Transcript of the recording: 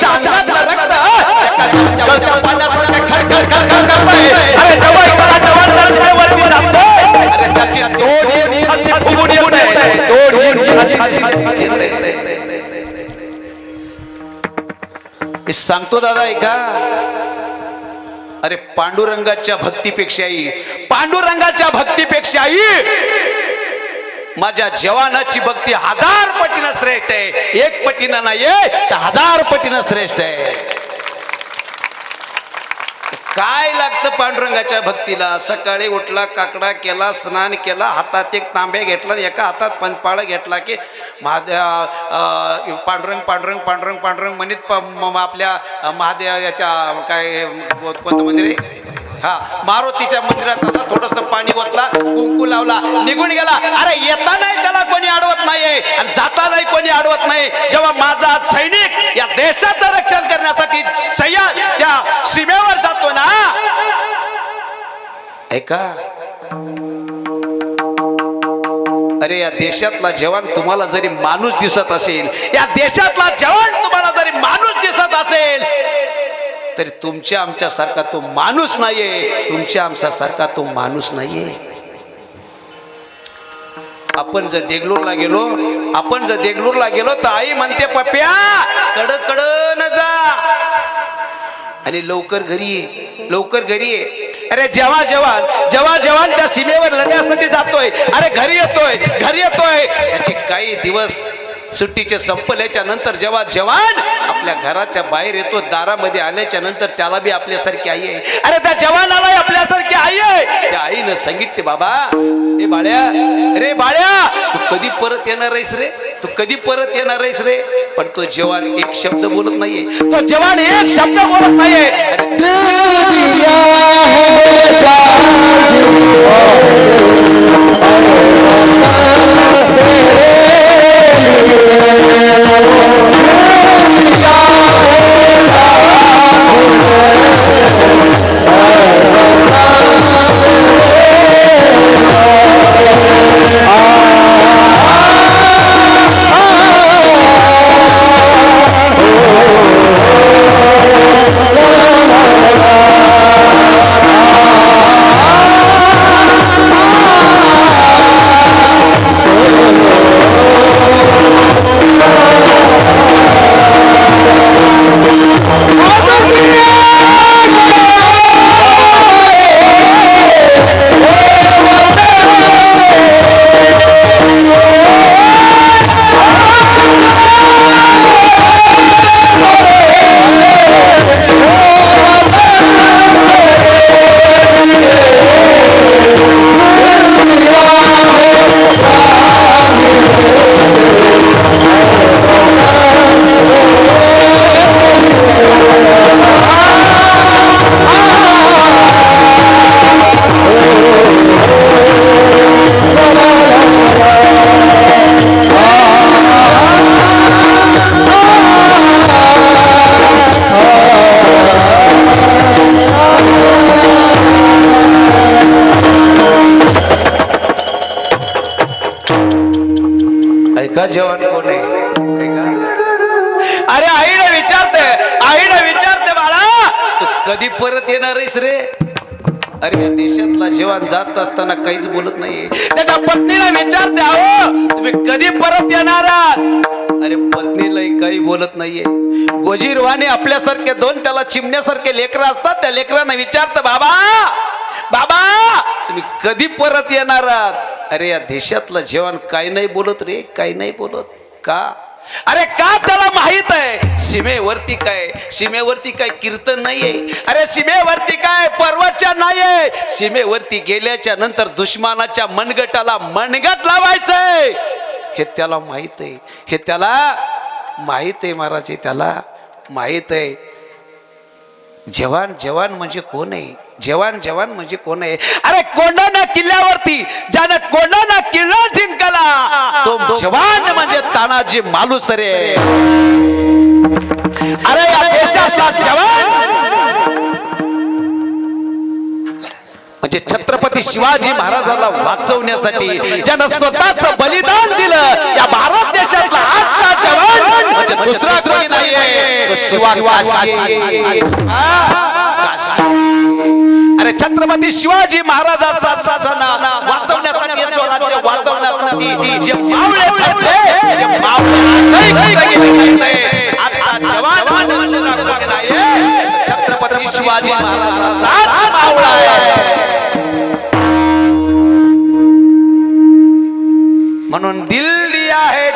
त्याच्या अंगातलं रक्त एका गळत्या पाण्यासारखं खळखळ खळखळ करतंय. अरे जवळ एका जवानच्या शिमेवरती थांबतोय. अरे त्याची दोन छाती फुगून येते, दोन छाती येते. मी सांगतो दादा ऐका, अरे पांडुरंगाच्या भक्तीपेक्षाही, पांडुरंगाच्या भक्तीपेक्षाही माझ्या जवानाची भक्ती 1000 पटीनं श्रेष्ठ आहे. 1 पटीनं नाही तर 1000 पटीनं श्रेष्ठ आहे. काय लागतं पांडुरंगाच्या भक्तीला? सकाळी उठला, काकडा केला, स्नान केला, हातात एक तांब्या घेतला, एका हातात पंचपाळा घेतला की पांडुरंग पांडुरंग पांडुरंग पांडुरंग म्हणत आपल्या महादेव याच्या काय कोणतं मंदिर आहे, हा मारुतीच्या मंदिरात आला, थोडस पाणी ओतला, कुंकू लावला, निघून गेला. अरे येतानाही त्याला कोणी अडवत नाहीये आणि जातानाही कोणी अडवत नाही. जेव्हा माझा सैनिक या देशाचं रक्षण करण्यासाठी त्या सीमेवर जातो ना, ऐका, अरे या देशातला जवान तुम्हाला जरी माणूस दिसत असेल, या देशातला जवान तुम्हाला जरी माणूस दिसत असेल, तरी तुमच्या आमच्या सारखा तो माणूस नाहीये. तुमच्या आमच्या सारखा तो माणूस नाहीये. आपण जर देगलूरला गेलो तर आई म्हणते पप्या कड न जा आणि लवकर घरी ये. अरे जेव्हा जवान त्या सीमेवर लढण्यासाठी जातोय, अरे घरी येतोय त्याचे काही दिवस सुट्टीचे संपल्याच्या नंतर जेव्हा जवान आपल्या घराच्या बाहेर येतो, दारामध्ये आल्याच्या नंतर त्याला बी आपल्यासारखी आई आहे. अरे त्या जवानाला आपल्यासारखी आई आहे. त्या आईनं सांगितले, बाबा ए बाळ्या तू कधी परत येणार आहेस रे? पण तो जवान एक शब्द बोलत नाहीये. ऐका जवान कोण आहे? अरे आईने विचारते बाळा तू कधी परत येणार आहेस रे? अरे या देशातला जवान जात असताना काहीच बोलत नाहीये. त्याच्या पत्नीला विचारते, अहो तुम्ही कधी परत येणार आहात? अरे पत्नीलाही काही बोलत नाहीये. गोजीरवाने आपल्यासारखे दोन त्याला चिमण्यासारखे लेकरं असतात, त्या लेकरांना विचारतं, बाबा तुम्ही कधी परत येणार आहात? अरे या देशातला जवान काही नाही बोलत रे, काही नाही बोलत. का? अरे का त्याला माहित आहे सीमेवरती काय कीर्तन नाहीये. अरे सीमेवरती काय प्रवचन नाहीये. सीमेवरती गेल्याच्या नंतर दुश्मनाच्या मनगटाला मनगट लावायचंय हे त्याला माहित आहे. हे त्याला माहित आहे महाराज, त्याला माहित आहे. जवान म्हणजे कोण आहे? जवान म्हणजे कोण आहे? अरे कोंढाणा किल्ल्यावरती ज्यानं कोंढाणा किल्ला जिंकला तो जवान म्हणजे तानाजी मालुसरे. अरे या देशाचा जवान म्हणजे छत्रपती शिवाजी महाराजांना वाचवण्यासाठी ज्यानं स्वतःचं बलिदान दिलं, या भारत देशातला आजचा जवान म्हणजे दुसरा कोणी नाहीये, तो अरे छत्रपती शिवाजी महाराज वाचवण्यासाठी स्वराज्य वाचवण्यासाठी जे मावळे झटले, जे मावळे आता जवान छत्रपती शिवाजी महाराजांचा मावळा आहे. म्हणून दिल दिया है